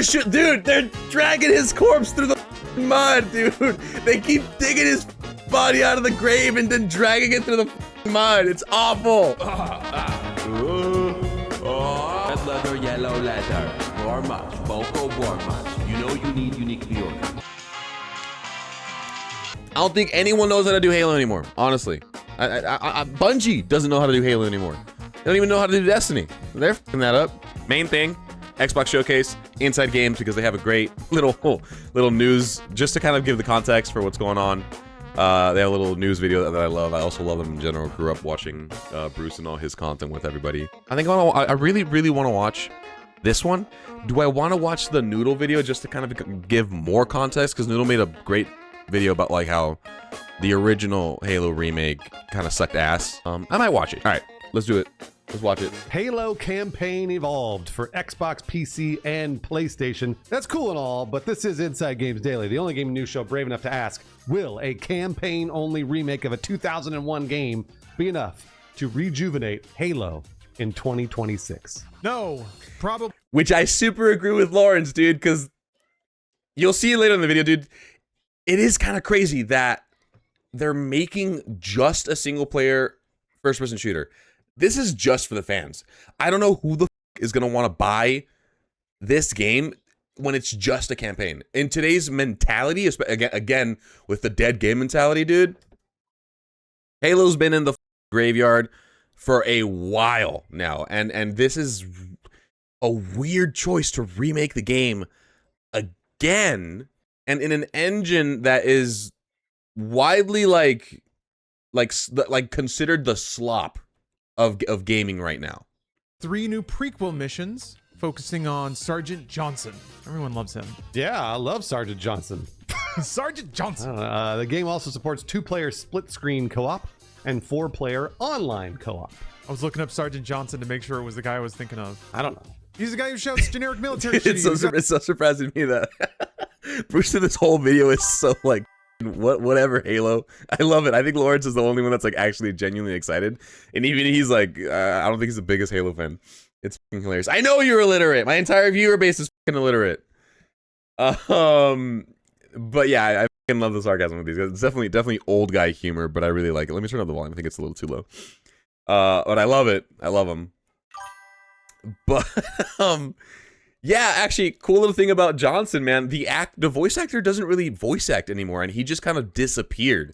dude, they're dragging his corpse through the mud, dude. They keep digging his body out of the grave and then dragging it through the mud. It's awful. Red leather, yellow leather. More much, vocal more much. You know you need unique viewer. I don't think anyone knows how to do Halo anymore, honestly. Bungie doesn't know how to do Halo anymore. They don't even know how to do Destiny. They're f***ing that up. Main thing, Xbox Showcase, Inside Games, because they have a great little news, just to kind of give the context for what's going on. They have a little news video that I love. I also love them in general. Grew up watching Bruce and all his content with everybody. I think I really, really want to watch this one. Do I want to watch the Noodle video just to kind of give more context? Because Noodle made a great video about like how the original Halo remake kind of sucked ass. I might watch it. All right, let's do it. Let's watch it. Halo campaign evolved for Xbox, PC, and PlayStation. That's cool and all, but this is Inside Games Daily, the only gaming news show brave enough to ask, will a campaign-only remake of a 2001 game be enough to rejuvenate Halo in 2026? No, probably. Which I super agree with Lawrence, dude, because you'll see later in the video, dude. It is kind of crazy that they're making just a single-player first-person shooter. This is just for the fans. I don't know who the f is going to want to buy this game when it's just a campaign. In today's mentality, again, with the dead game mentality, dude, Halo's been in the graveyard for a while now. And this is a weird choice to remake the game again, and in an engine that is widely like considered the slop of gaming right now. 3 new prequel missions focusing on Sergeant Johnson. Everyone loves him. Yeah, I love Sergeant Johnson. Sergeant Johnson. The game also supports 2-player split-screen co-op and 4-player online co-op. I was looking up Sergeant Johnson to make sure it was the guy I was thinking of. I don't know. He's the guy who shouts generic military shit. It's so surprising to me that Bruce in this whole video is so like, whatever Halo. I love it. I think Lawrence is the only one that's like actually genuinely excited, and even he's like, I don't think he's the biggest Halo fan. It's fucking hilarious. I know you're illiterate. My entire viewer base is fucking illiterate. But yeah, I fucking love the sarcasm with these guys. It's definitely old guy humor, but I really like it. Let me turn up the volume. I think it's a little too low. But I love it. I love them. But yeah, actually, cool little thing about Johnson, man. The voice actor doesn't really voice act anymore, and he just kind of disappeared.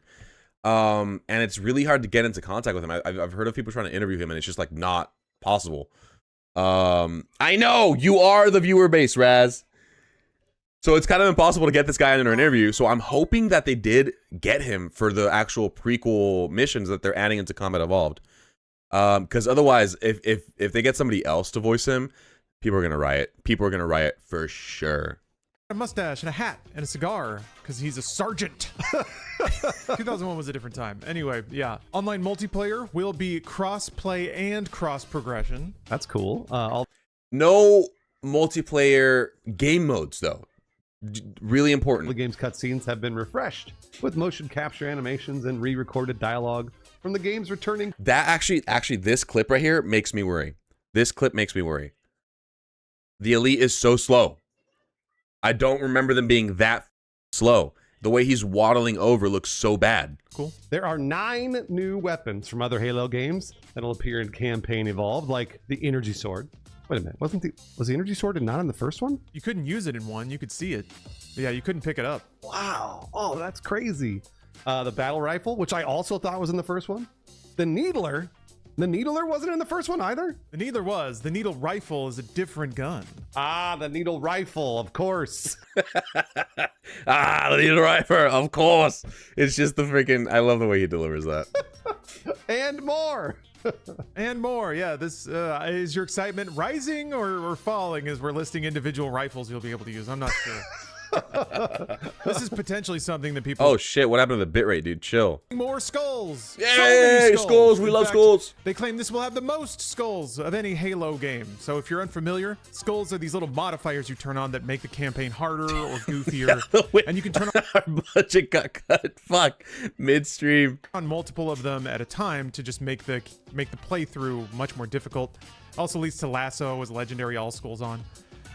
And it's really hard to get into contact with him. I've heard of people trying to interview him, and it's just like not possible. I know you are the viewer base, Raz. So it's kind of impossible to get this guy in an interview. So I'm hoping that they did get him for the actual prequel missions that they're adding into Combat Evolved. Because otherwise, if they get somebody else to voice him, people are gonna riot. People are gonna riot for sure. A mustache and a hat and a cigar because he's a sergeant. 2001 was a different time. Anyway, yeah. Online multiplayer will be cross-play and cross-progression. That's cool. No multiplayer game modes, though. Really important. The game's cutscenes have been refreshed with motion capture animations and re-recorded dialogue from the game's returning. That actually, this clip right here makes me worry. This clip makes me worry. The Elite is so slow. I don't remember them being that slow. The way he's waddling over looks so bad. Cool. There are 9 new weapons from other Halo games that'll appear in Campaign Evolved, like the Energy Sword. Wait a minute, was the Energy Sword not in the first one? You couldn't use it in one, you could see it. But yeah, you couldn't pick it up. Wow, oh, that's crazy. The Battle Rifle, which I also thought was in the first one. The Needler wasn't in the first one either? The Needler was. The Needle Rifle is a different gun. Ah, the Needle Rifle, of course. The Needle Rifle, of course. It's just the freaking, I love the way he delivers that. And more. And more, yeah. This is your excitement rising or falling as we're listing individual rifles you'll be able to use? I'm not sure. This is potentially something that people... Oh shit, what happened to the bitrate, dude? Chill. More skulls. Yay, So many skulls. We love skulls. They claim this will have the most skulls of any Halo game. So if you're unfamiliar, skulls are these little modifiers you turn on that make the campaign harder or goofier. And you can turn Our budget got cut. Fuck. Midstream. on multiple of them at a time to just make the playthrough much more difficult. Also leads to Lasso as legendary all skulls on.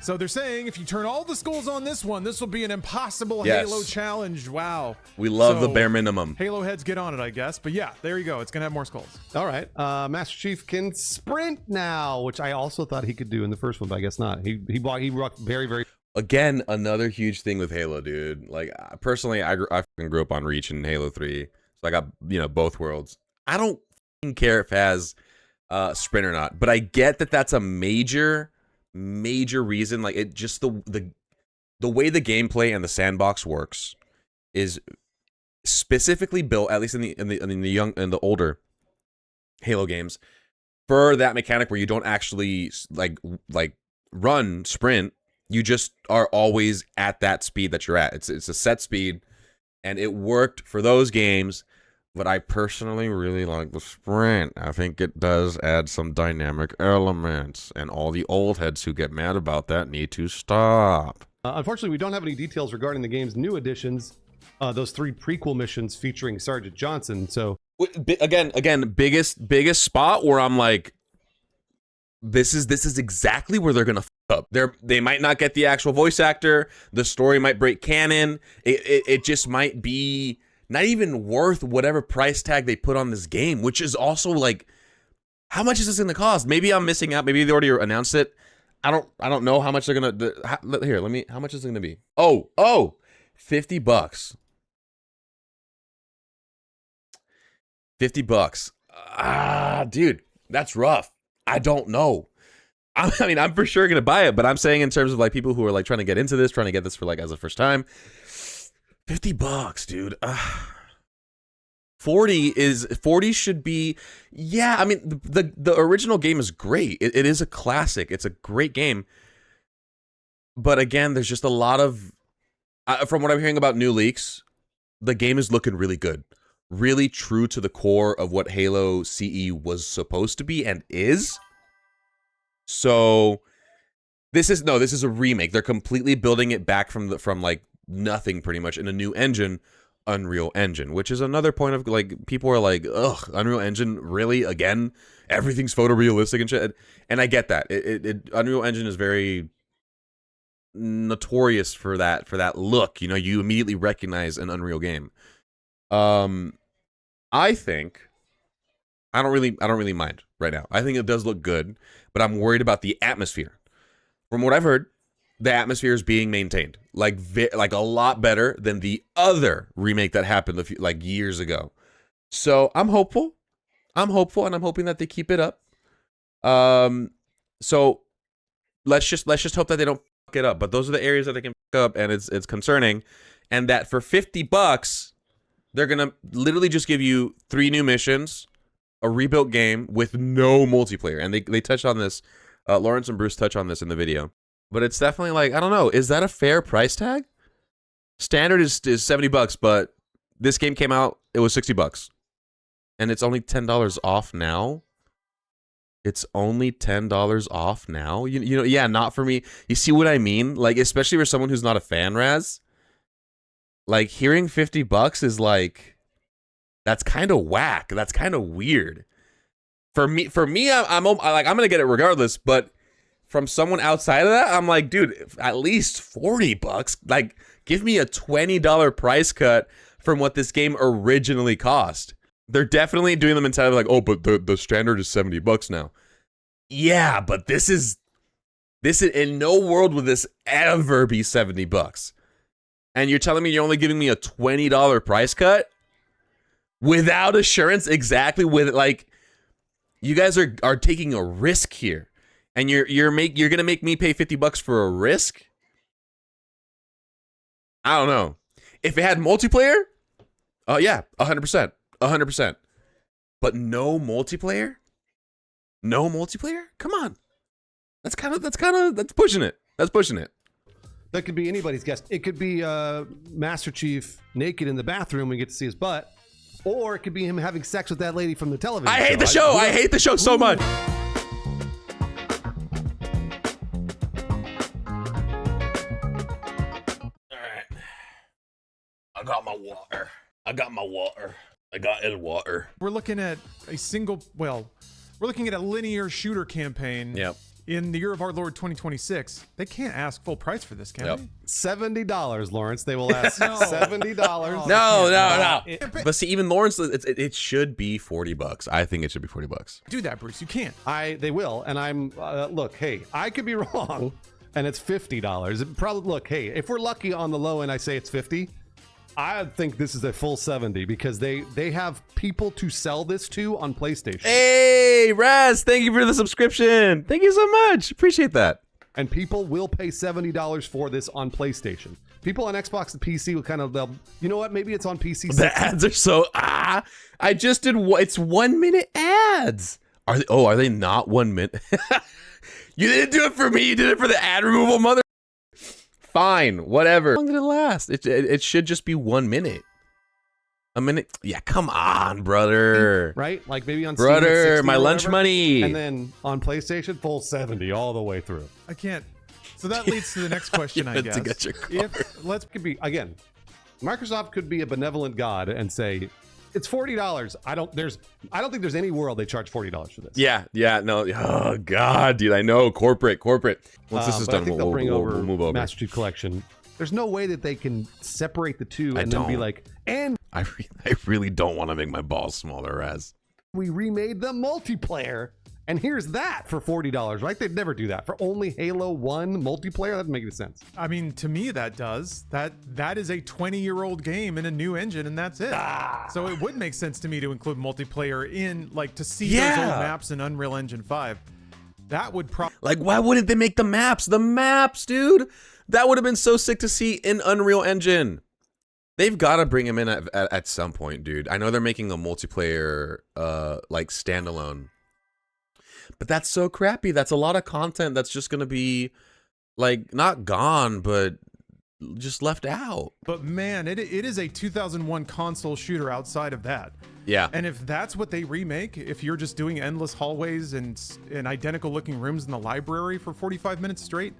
So they're saying if you turn all the skulls on this one, this will be an impossible Yes. Halo challenge. Wow. We love the So, bare minimum. Halo heads get on it, I guess. But yeah, there you go. It's going to have more skulls. All right. Master Chief can sprint now, which I also thought he could do in the first one, but I guess not. He rocked very, very. Again, another huge thing with Halo, dude. Like, personally, I fucking grew up on Reach and Halo 3. So I got, both worlds. I don't fucking care if it has sprint or not, but I get that that's a major reason. Like, it just the way the gameplay and the sandbox works is specifically built, at least in the older Halo games, for that mechanic where you don't actually like run sprint. You just are always at that speed that you're at. It's a set speed, and it worked for those games. But I personally really like the sprint. I think it does add some dynamic elements, and all the old heads who get mad about that need to stop. Unfortunately, we don't have any details regarding the game's new additions, those 3 prequel missions featuring Sergeant Johnson. So Again, biggest spot where I'm like, this is exactly where they're gonna f up. They might not get the actual voice actor. The story might break canon. It just might be not even worth whatever price tag they put on this game, which is also like, how much is this gonna cost? Maybe I'm missing out. Maybe they already announced it. I don't know how much they're gonna. How much is it gonna be? Oh, $50. $50. Dude, that's rough. I don't know. I mean, I'm for sure gonna buy it, but I'm saying in terms of like people who are like trying to get into this, trying to get this for like as a first time, $50, dude. 40 should be, yeah. I mean, the original game is great. It is a classic. It's a great game. But again, there's just a lot of, from what I'm hearing about new leaks, the game is looking really good, really true to the core of what Halo CE was supposed to be and is. So this is a remake. They're completely building it back from like nothing pretty much in a new engine, Unreal Engine, which is another point of like people are like, ugh, Unreal Engine, really? Again? Everything's photorealistic and shit. And I get that. Unreal Engine is very notorious for that look. You immediately recognize an Unreal game. I think I don't really mind right now. I think it does look good, but I'm worried about the atmosphere. From what I've heard, the atmosphere is being maintained like a lot better than the other remake that happened like years ago. So I'm hopeful, and I'm hoping that they keep it up. So let's just hope that they don't fuck it up. But those are the areas that they can fuck up, and it's concerning. And that for $50, they're gonna literally just give you 3 new missions, a rebuilt game with no multiplayer. And they touched on this. Lawrence and Bruce touch on this in the video. But it's definitely like, I don't know, is that a fair price tag? Standard is $70, but this game came out, it was $60. And it's only $10 off now. It's only $10 off now. Yeah, not for me. You see what I mean? Like, especially for someone who's not a fan, Raz. Like, hearing $50 is like, that's kind of whack. That's kind of weird. For me, I'm gonna get it regardless. But from someone outside of that, I'm like, dude, at least $40. Like, give me a $20 price cut from what this game originally cost. They're definitely doing the mentality like, oh, but the standard is $70 now. Yeah, but this is in no world would this ever be $70. And you're telling me you're only giving me a $20 price cut without assurance, exactly with like, you guys are taking a risk here, and you're gonna make me pay $50 for a risk. I don't know. If it had multiplayer, yeah, 100%. But no multiplayer? No multiplayer? Come on. That's pushing it. That's pushing it. That could be anybody's guess. It could be Master Chief naked in the bathroom. We get to see his butt. Or it could be him having sex with that lady from the television show. I hate the show. I hate the show so much. All right. I got my water. I got his water. We're looking at a linear shooter campaign. Yep. in the year of our Lord 2026, they can't ask full price for this, can Yep. they? $70, Lawrence. They will ask $70. No. But see, even Lawrence, it should be $40. I think it should be $40. Do that, Bruce. You can't. They will, and I'm look. Hey, I could be wrong, and it's $50. Probably look. Hey, if we're lucky on the low end, I say it's 50. I think this is a full 70 because they have people to sell this to on PlayStation. Hey, Raz, thank you for the subscription. Thank you so much. Appreciate that. And people will pay $70 for this on PlayStation. People on Xbox and PC will kind of, you know what? Maybe it's on PC. The ads are so I just did. It's 1 minute ads. Are they? Oh, are they not 1 minute? You didn't do it for me. You did it for the ad removal, mother. Fine, whatever. How long did it last? It should just be 1 minute. A minute? Yeah, come on, brother. Right? Like maybe on Steam, it's Brother, 60 my or lunch whatever. money. And then on PlayStation, full 70 all the way through. I can't. So that leads to the next question, I had to guess. get your card. If Let's could be again. Microsoft could be a benevolent god and say it's $40. I don't think there's any world they charge $40 for this. Yeah, no. Oh God, dude, I know. Corporate. Once this is But I done, think they'll bring over we'll move over. Master Chief Collection. There's no way that they can separate the two and then be don't. like, and I really don't want to make my balls smaller, Raz. we remade the multiplayer. And here's that for $40, right? They'd never do that for only Halo 1 multiplayer. That doesn't make any sense. I mean, to me, that does. That is a 20-year-old game in a new engine, and that's it. So it would make sense to me to include multiplayer in, like, to see those old maps in Unreal Engine 5. That would probably... Like, why wouldn't they make the maps? The maps, dude. That would have been so sick to see in Unreal Engine. They've got to bring him in at some point, dude. I know they're making a multiplayer, like, standalone. But that's so crappy. That's a lot of content that's just going to be, like, not gone, but just left out. But, man, it is a 2001 console shooter outside of that. Yeah. And if that's what they remake, if you're just doing endless hallways and identical-looking rooms in the library for 45 minutes straight,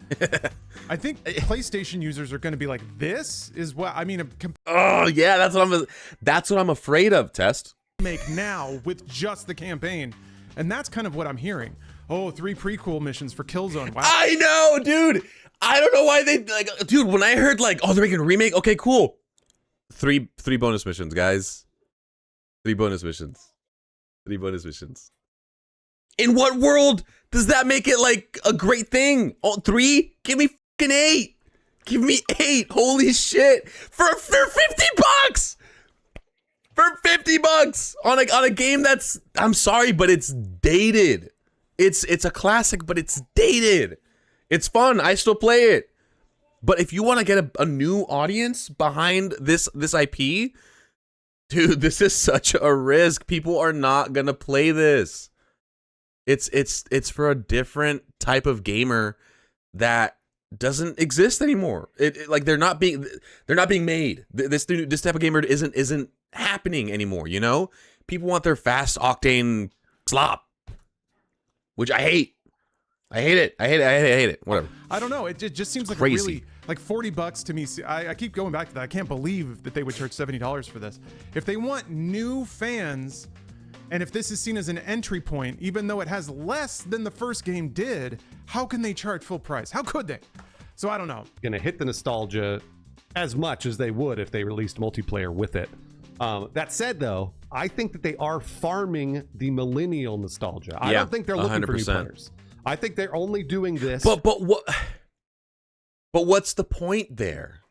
I think PlayStation users are going to be like, this is what... I mean... Oh, yeah, that's what I'm afraid of, Test. ...make now with just the campaign... And that's kind of what I'm hearing. Oh, 3 prequel missions for Killzone. Wow. I know, dude. I don't know why they like, dude. When I heard like, oh, they're making a remake. Okay, cool. Three bonus missions, guys. 3 bonus missions. 3 bonus missions. In what world does that make it like a great thing? Oh, 3? Give me fucking 8. Give me 8. Holy shit! For $50. For $50 on a game that's, I'm sorry, but it's dated. It's a classic, but it's dated. It's fun. I still play it. But if you want to get a new audience behind this IP, dude, this is such a risk. People are not gonna play this. It's for a different type of gamer that doesn't exist anymore. Like they're not being made. This type of gamer isn't happening anymore, you know? People want their fast octane slop, which I hate. I hate it. Whatever. I don't know. It just seems like Crazy. a really, like $40 to me. I keep going back to that. I can't believe that they would charge $70 for this. If they want new fans, and if this is seen as an entry point, even though it has less than the first game did, how can they charge full price? How could they? So I don't know. Gonna hit the nostalgia as much as they would if they released multiplayer with it. That said, though, I think that they are farming the millennial nostalgia. I don't think they're looking for new 100%. players. I think they're only doing this. But what's the point there?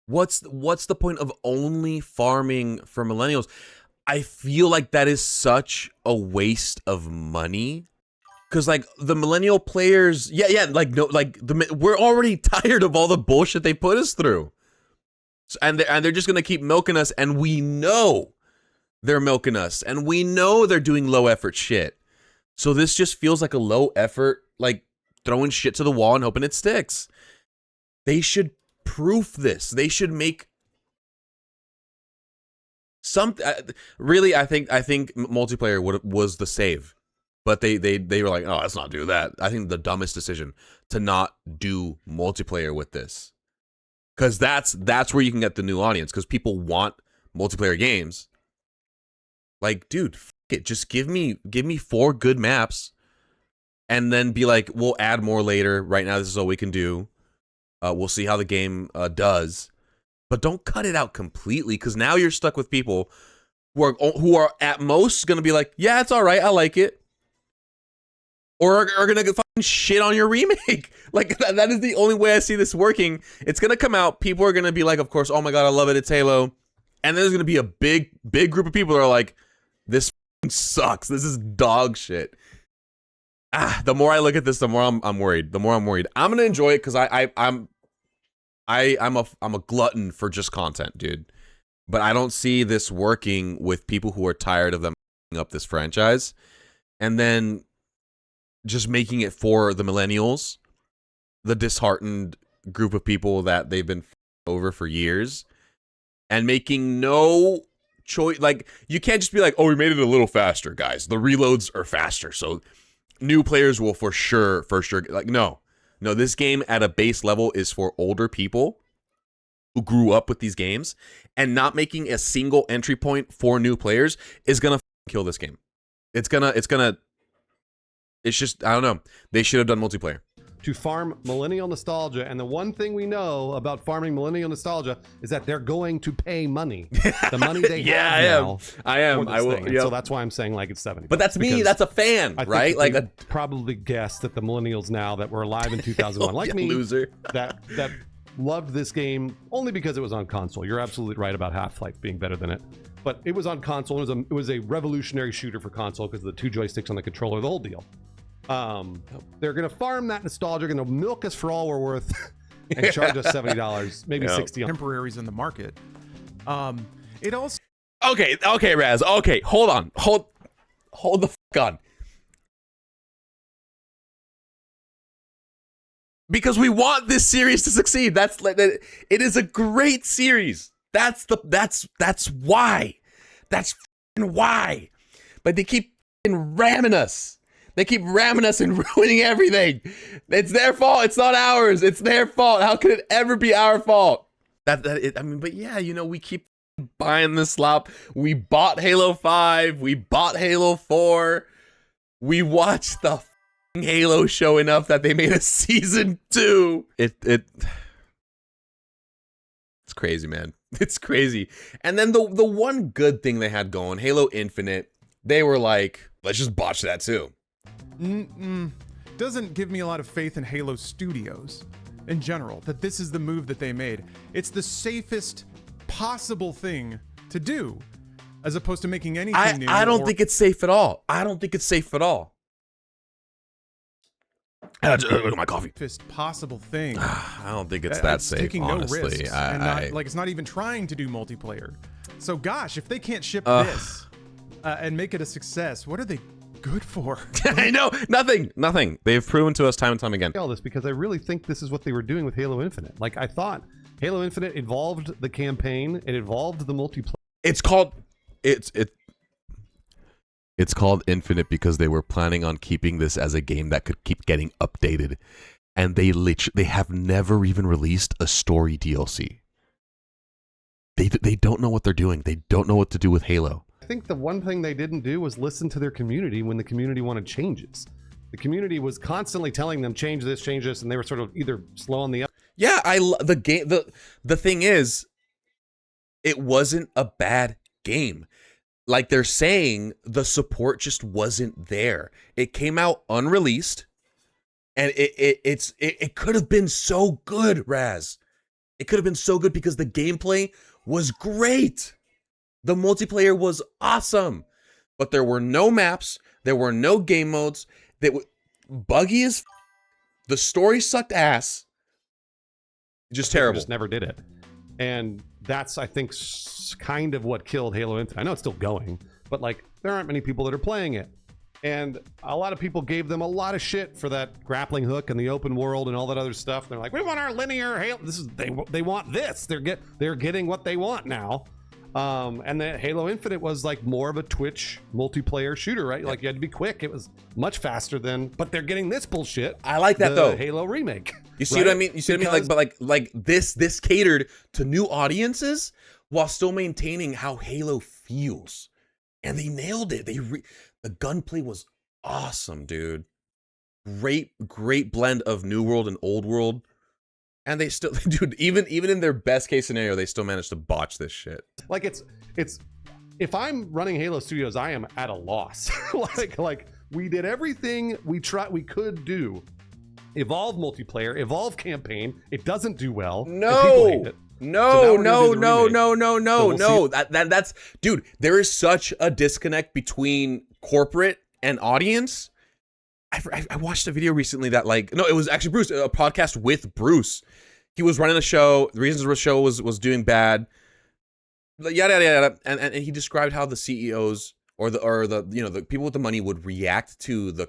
What's the point of only farming for millennials? I feel like that is such a waste of money. Cause like the millennial players, we're already tired of all the bullshit they put us through. And they're just gonna keep milking us, and we know they're milking us, and we know they're doing low effort shit. So this just feels like a low effort, like throwing shit to the wall and hoping it sticks. They should proof this. They should make some. Really, I think multiplayer was the save, but they were like, oh, let's not do that. I think the dumbest decision to not do multiplayer with this. Because that's where you can get the new audience. Because people want multiplayer games. Like, dude, f it. Just give me 4 good maps and then be like, we'll add more later. Right now, this is all we can do. We'll see how the game does. But don't cut it out completely, because now you're stuck with people who are at most going to be like, yeah, it's all right, I like it. Or are going to fucking shit on your remake. Like, that is the only way I see this working. It's going to come out. People are going to be like, of course, oh my God, I love it. It's Halo. And there's going to be a big group of people that are like, this sucks. This is dog shit. The more I look at this, the more I'm worried. The more I'm worried. I'm going to enjoy it because I'm a glutton for just content, dude. But I don't see this working with people who are tired of them up this franchise. And then just making it for the millennials, the disheartened group of people that they've been over for years, and making no choice. Like, you can't just be like, oh, we made it a little faster, guys. The reloads are faster, so new players will for sure. Like, no, this game at a base level is for older people who grew up with these games, and not making a single entry point for new players is gonna kill this game. It's just, I don't know. They should have done multiplayer. To farm millennial nostalgia, and the one thing we know about farming millennial nostalgia is that they're going to pay money. The money they have now. I am. I will. Yep. So that's why I'm saying like it's 70. But that's me. That's a fan, right? Like probably guessed that the millennials now that were alive in 2001, like me, loser, that loved this game only because it was on console. You're absolutely right about Half-Life being better than it. But it was on console. It was a revolutionary shooter for console because of the 2 joysticks on the controller, the whole deal. They're gonna farm that nostalgia, gonna milk us for all we're worth, and charge us $70, maybe $60. Temporaries in the market. It also okay, Raz. Okay, hold the fuck on. Because we want this series to succeed. That's like it is a great series. That's why. That's why. But they keep ramming us. They keep ramming us and ruining everything. It's their fault. It's not ours. It's their fault. How could it ever be our fault? But yeah, we keep buying this slop. We bought Halo 5. We bought Halo 4. We watched the Halo show enough that they made a season 2. It's crazy, man. It's crazy. And then the one good thing they had going, Halo Infinite, they were like, let's just botch that too. Doesn't give me a lot of faith in Halo Studios in general, that this is the move that they made. It's the safest possible thing to do, as opposed to making anything new. I don't think it's safe at all. I don't think it's safe at all. Look at my coffee. Safest possible thing. I don't think it's that safe, taking honestly. No risks, and it's not even trying to do multiplayer. So gosh, if they can't ship this and make it a success, what are they good for? I know, nothing. They've proven to us time and time again. All this because I really think this is what they were doing with Halo Infinite. Like, I thought Halo Infinite involved the campaign, it involved the multiplayer. It's called Infinite because they were planning on keeping this as a game that could keep getting updated, and they have never even released a story DLC. They don't know what they're doing. They don't know what to do with Halo. I think the one thing they didn't do was listen to their community when the community wanted changes. The community was constantly telling them change this, and they were sort of either slow on the up. Yeah, the game. The thing is, it wasn't a bad game. Like they're saying, the support just wasn't there. It came out unreleased, and it could have been so good, Raz. It could have been so good because the gameplay was great. The multiplayer was awesome, but there were no maps. There were no game modes. That buggy as the story sucked ass. Just terrible. Just never did it, and that's, I think, kind of what killed Halo Infinite. I know it's still going, but like there aren't many people that are playing it, and a lot of people gave them a lot of shit for that grappling hook and the open world and all that other stuff. They're like, we want our linear Halo. They want this. They're getting what they want now. And the Halo Infinite was like more of a Twitch multiplayer shooter, right? Like you had to be quick. It was much faster but they're getting this bullshit. I like that though. Halo remake. You see what I mean? You see what I mean? Like this catered to new audiences while still maintaining how Halo feels, and they nailed it. The gunplay was awesome, dude. great blend of new world and old world. And they still, dude, even in their best case scenario, they still managed to botch this shit. Like it's if I'm running Halo Studios, I am at a loss. like we did everything we could do. Evolve multiplayer, evolve campaign. It doesn't do well. No. No. So That's dude, there is such a disconnect between corporate and audience. I watched a video recently that it was actually Bruce, a podcast with Bruce. He was running a show. The reasons the show was doing bad, yada yada, and he described how the CEOs or the people with the money would react to the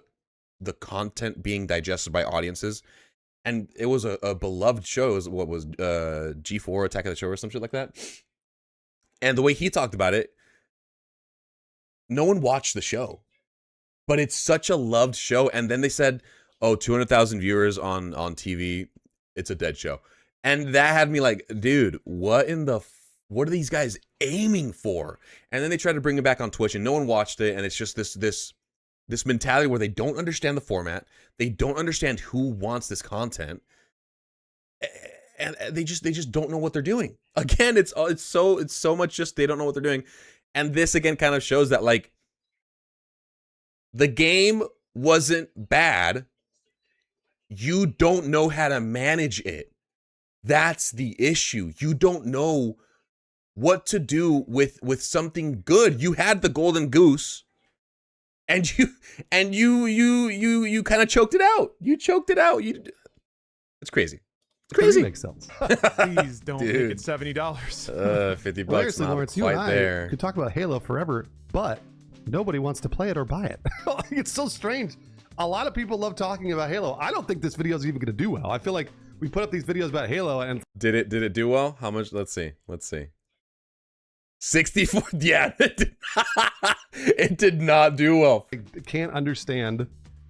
content being digested by audiences. And it was a beloved show. It was what was G4 Attack of the Show or some shit like that. And the way he talked about it, no one watched the show. But it's such a loved show. And then they said, oh, 200,000 viewers on TV. It's a dead show. And that had me like, dude, what are these guys aiming for? And then they tried to bring it back on Twitch and no one watched it. And it's just this mentality where they don't understand the format. They don't understand who wants this content. And they just don't know what they're doing. Again, it's so much just they don't know what they're doing. And this again kind of shows that like the game wasn't bad. You don't know how to manage it. That's the issue. You don't know what to do with something good. You had the golden goose and you kind of choked it out. You choked it out. It's crazy. It's crazy. Makes sense. Please don't make Dude. it $70. $50 Well, seriously, not Lawrence, you quite and I there. could talk about Halo forever, but nobody wants to play it or buy it. It's so strange. A lot of people love talking about Halo. I don't think this video is even going to do well. I feel like we put up these videos about Halo and Did it do well? How much? Let's see. 64. Yeah, it did not do well. I can't understand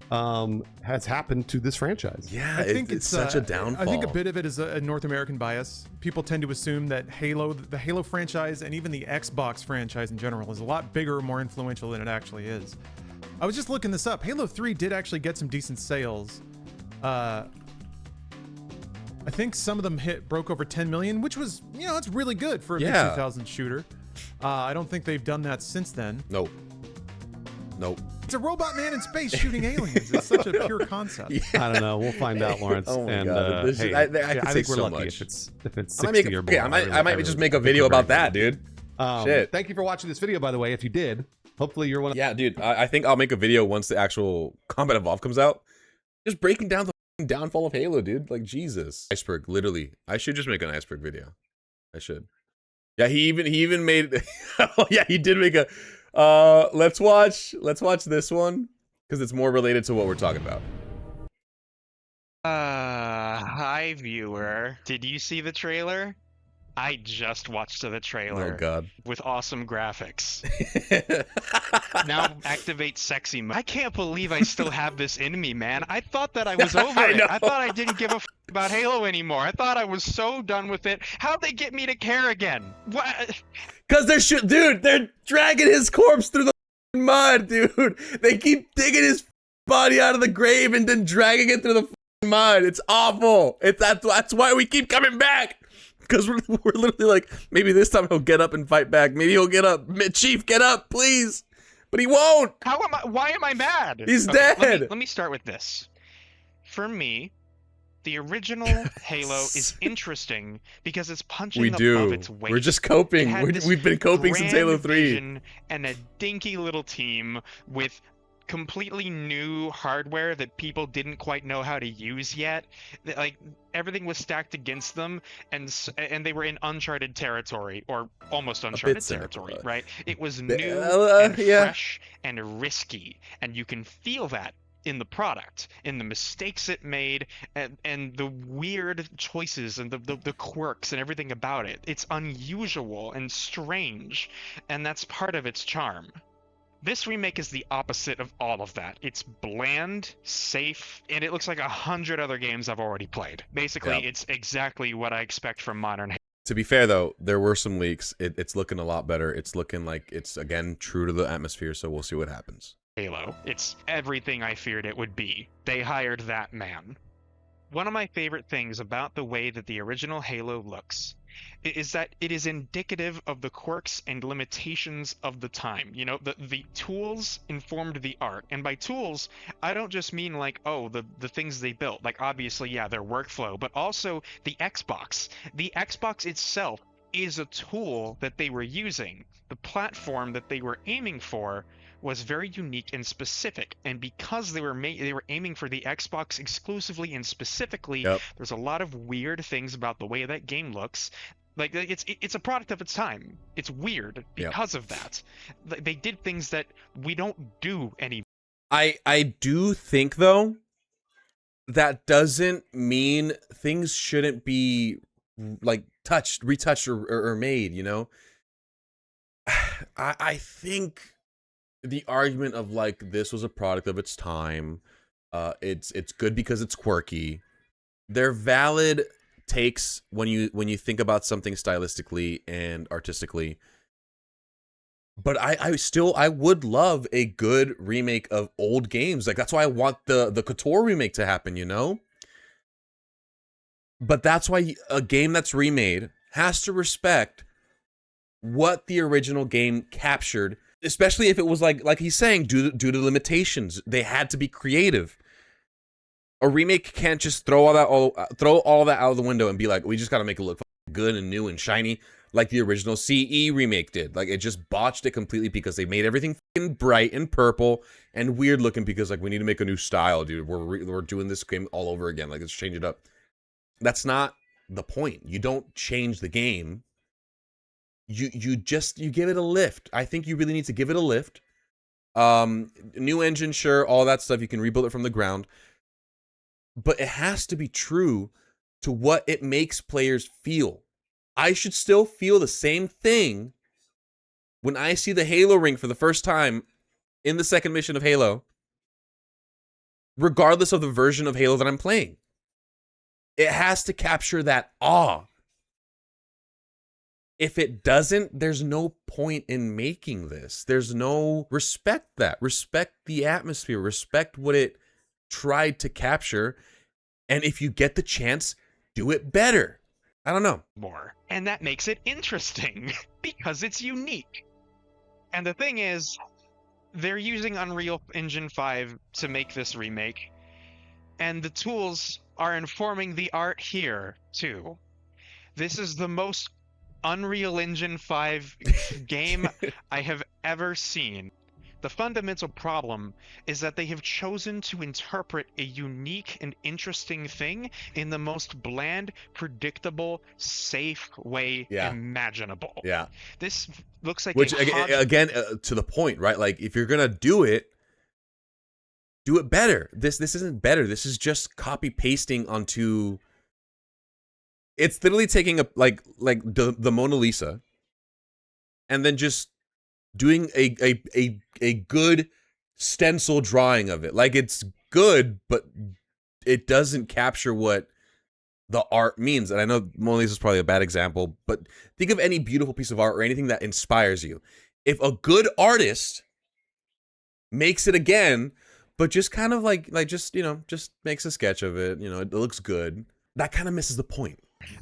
has happened to this franchise. Yeah, I think it's such a downfall. I think a bit of it is a North American bias. People tend to assume that the Halo franchise, and even the Xbox franchise in general, is a lot bigger, more influential than it actually is. I was just looking this up. Halo 3 did actually get some decent sales. I think some of them broke over 10 million, which was, it's really good for a mid 2000 shooter. I don't think they've done that since then. Nope. It's a robot man in space shooting aliens. It's such a pure concept. I don't know. We'll find out, Lawrence. Oh my and God. hey, I could say think we're so lucky much. if it's I 60 or more. might just make a video about that, dude. Shit. Thank you for watching this video, by the way. If you did, hopefully you're one of Yeah, dude. I think I'll make a video once the actual Combat Evolved comes out, just breaking down the downfall of Halo, dude. Like Jesus. Iceberg, literally. I should just make an iceberg video. I should. Yeah, he even made. Oh yeah, he did make a. Let's watch this one because it's more related to what we're talking about. Hi viewer. Did you see the trailer? I just watched the trailer. Oh God. With awesome graphics. Now activate sexy mode. I can't believe I still have this in me, man. I thought that I was over I it. know. I thought I didn't give a about Halo anymore. I thought I was so done with it. How'd they get me to care again? What? Cause they're dragging his corpse through the mud, dude. They keep digging his body out of the grave and then dragging it through the mud. It's awful. That's why we keep coming back. Because we're literally like, maybe this time he'll get up and fight back. Maybe he'll get up. Chief, get up, please. But he won't. Why am I mad? He's dead. Let me start with this. For me, the original Halo is interesting because it's punching above its weight. We're just coping. It had We've been coping since grand Halo 3. vision and a dinky little team with completely new hardware that people didn't quite know how to use yet. Like everything was stacked against them, and they were in uncharted territory, or almost uncharted territory, right? It was new and fresh and risky, and you can feel that in the product, in the mistakes it made, and the weird choices and the quirks and everything about it. It's unusual and strange, and that's part of its charm. This remake is the opposite of all of that. It's bland, safe, and it looks like 100 other games I've already played. Basically, It's exactly what I expect from modern Halo. To be fair, though, there were some leaks. It's looking a lot better. It's looking like it's, again, true to the atmosphere, so we'll see what happens. Halo. It's everything I feared it would be. They hired that man. One of my favorite things about the way that the original Halo looks is that it is indicative of the quirks and limitations of the time. You know, the tools informed the art. And by tools, I don't just mean like, oh, the things they built. Like, obviously, yeah, their workflow, but also the Xbox. The Xbox itself is a tool that they were using. The platform that they were aiming for was very unique and specific, and because they were aiming for the Xbox exclusively and specifically, Yep. there's a lot of weird things about the way that game looks. Like, it's a product of its time. It's weird because of that. They did things that we don't do anymore. I do think though that doesn't mean things shouldn't be like retouched or made, you know? I think the argument of like this was a product of its time, it's good because it's quirky. They're valid takes when you think about something stylistically and artistically. But I would love a good remake of old games. Like that's why I want the KOTOR remake to happen, you know? But that's why a game that's remade has to respect what the original game captured, especially if it was like he's saying, due to limitations. They had to be creative. A remake can't just throw all that out of the window and be like, we just got to make it look good and new and shiny like the original CE remake did. Like it just botched it completely because they made everything fucking bright and purple and weird looking because like we need to make a new style, dude. We're doing this game all over again. Like let's change it up. That's not the point. You don't change the game. You give it a lift. I think you really need to give it a lift. New engine, sure, all that stuff. You can rebuild it from the ground. But it has to be true to what it makes players feel. I should still feel the same thing when I see the Halo ring for the first time in the second mission of Halo, regardless of the version of Halo that I'm playing. It has to capture that awe. If it doesn't, there's no point in making this. There's no respect that. Respect the atmosphere. Respect what it tried to capture. And if you get the chance, do it better. I don't know. More. And that makes it interesting because it's unique. And the thing is, they're using Unreal Engine 5 to make this remake. And the tools are informing the art here, too. This is the most Unreal Engine 5 game I have ever seen. The fundamental problem is that they have chosen to interpret a unique and interesting thing in the most bland, predictable, safe way imaginable. Yeah. This looks like Which, again, to the point, right? Like, if you're going to do it better. This isn't better. This is just copy-pasting onto... It's literally taking the Mona Lisa and then just doing a good stencil drawing of it. Like it's good, but it doesn't capture what the art means. And I know Mona Lisa is probably a bad example, but think of any beautiful piece of art or anything that inspires you. If a good artist makes it again, but just kind of just makes a sketch of it, it looks good, that kind of misses the point.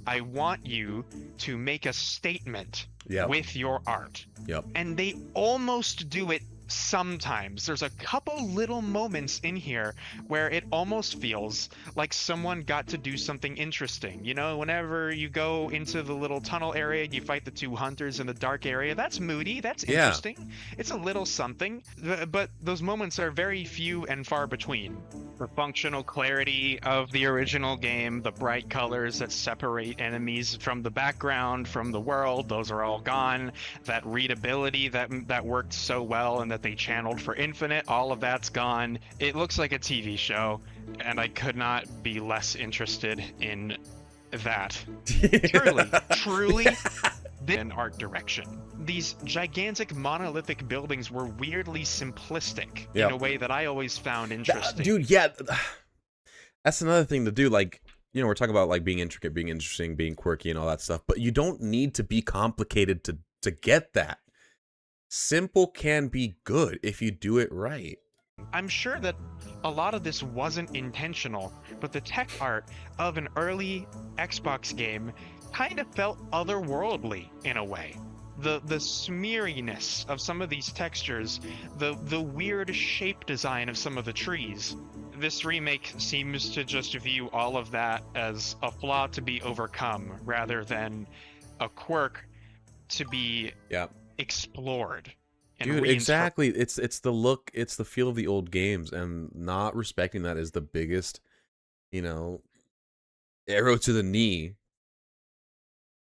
I want you to make a statement with your art. Yep. And they almost do it sometimes. There's a couple little moments in here where it almost feels like someone got to do something interesting. You know, whenever you go into the little tunnel area, you fight the two hunters in the dark area. That's moody. That's interesting. It's a little something. But those moments are very few and far between. The functional clarity of the original game, the bright colors that separate enemies from the background, from the world, those are all gone. That readability that worked so well and that they channeled for Infinite, all of that's gone. It looks like a TV show, and I could not be less interested in that. Truly, in art direction. These gigantic monolithic buildings were weirdly simplistic in a way that I always found interesting. Dude, yeah. That's another thing to do. Like, we're talking about like being intricate, being interesting, being quirky and all that stuff, but you don't need to be complicated to get that. Simple can be good if you do it right. I'm sure that a lot of this wasn't intentional, but the tech art of an early Xbox game kind of felt otherworldly in a way. The smeariness of some of these textures, the weird shape design of some of the trees. This remake seems to just view all of that as a flaw to be overcome rather than a quirk to be explored. And Dude, exactly. It's the look, it's the feel of the old games, and not respecting that is the biggest, you know, arrow to the knee.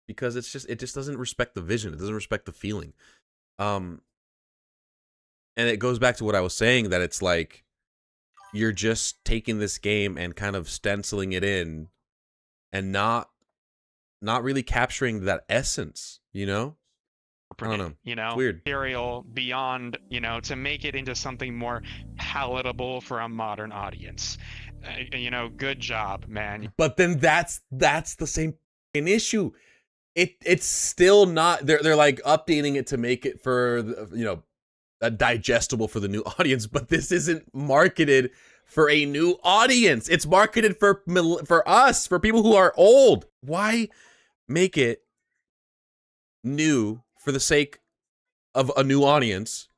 Because it just doesn't respect the vision. It doesn't respect the feeling. And it goes back to what I was saying, that it's like you're just taking this game and kind of stenciling it in and not really capturing that essence, you know? I don't know. You know, it's weird. Material beyond, you know, to make it into something more palatable for a modern audience. You know, good job, man. But then that's the same issue. It's still not. They're like updating it to make it for, you know, digestible for the new audience. But this isn't marketed for a new audience. It's marketed for us, for people who are old. Why make it new for the sake of a new audience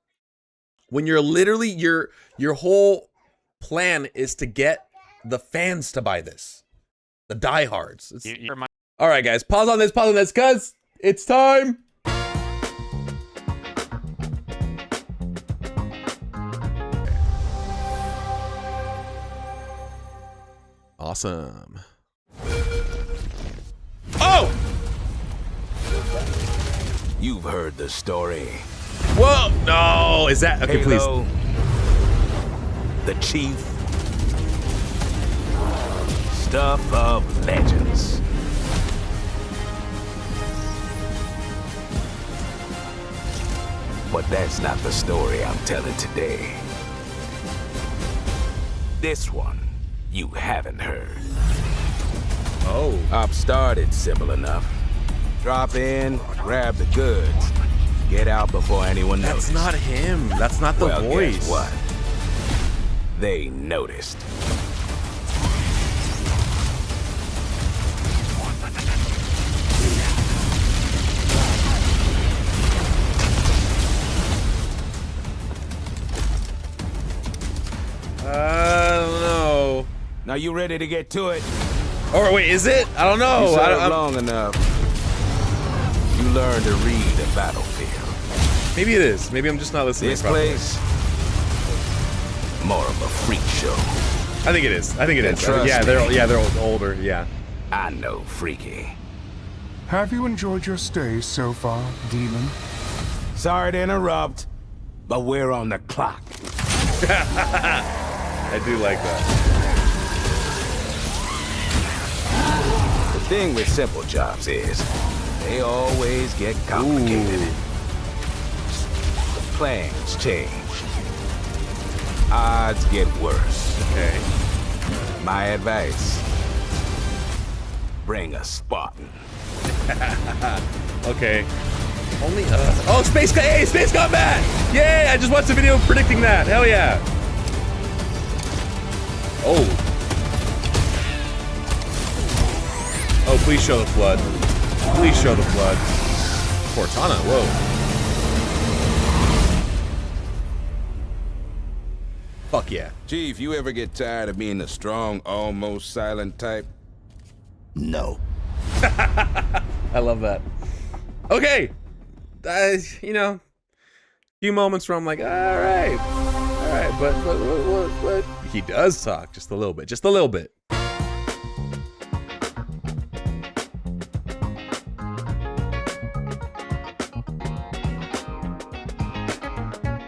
when you're literally your whole plan is to get the fans to buy this, the diehards? All right, guys, pause on this, cause it's time. Awesome. Oh! You've heard the story. Whoa! No, is that okay? Halo, please. The chief. Stuff of legends. But that's not the story I'm telling today. This one you haven't heard. Oh. I've started simple enough. Drop in, grab the goods, get out before anyone notices. That's not him. That's not the voice. Guess what? They noticed. I don't know. Now you ready to get to it? Or wait, is it? I don't know. You served long enough. You learn to read the battlefield. Maybe it is. Maybe I'm just not listening. This properly. place, more of a freak show. I think it is. I think it is. trust Yeah, me. they're older. Yeah. I know freaky. Have you enjoyed your stay so far, Demon? Sorry to interrupt, but we're on the clock. I do like that. The thing with simple jobs is, they always get complicated. The plans change. Odds get worse. Okay. My advice, bring a Spartan. Okay. Only oh, space combat! Yay! I just watched a video predicting that. Hell yeah! Oh. Oh, please show the flood. Please show the flood. Cortana, whoa. Fuck yeah. Chief, you ever get tired of being the strong, almost silent type? No. I love that. Okay. You know, few moments where I'm like, all right, but he does talk just a little bit,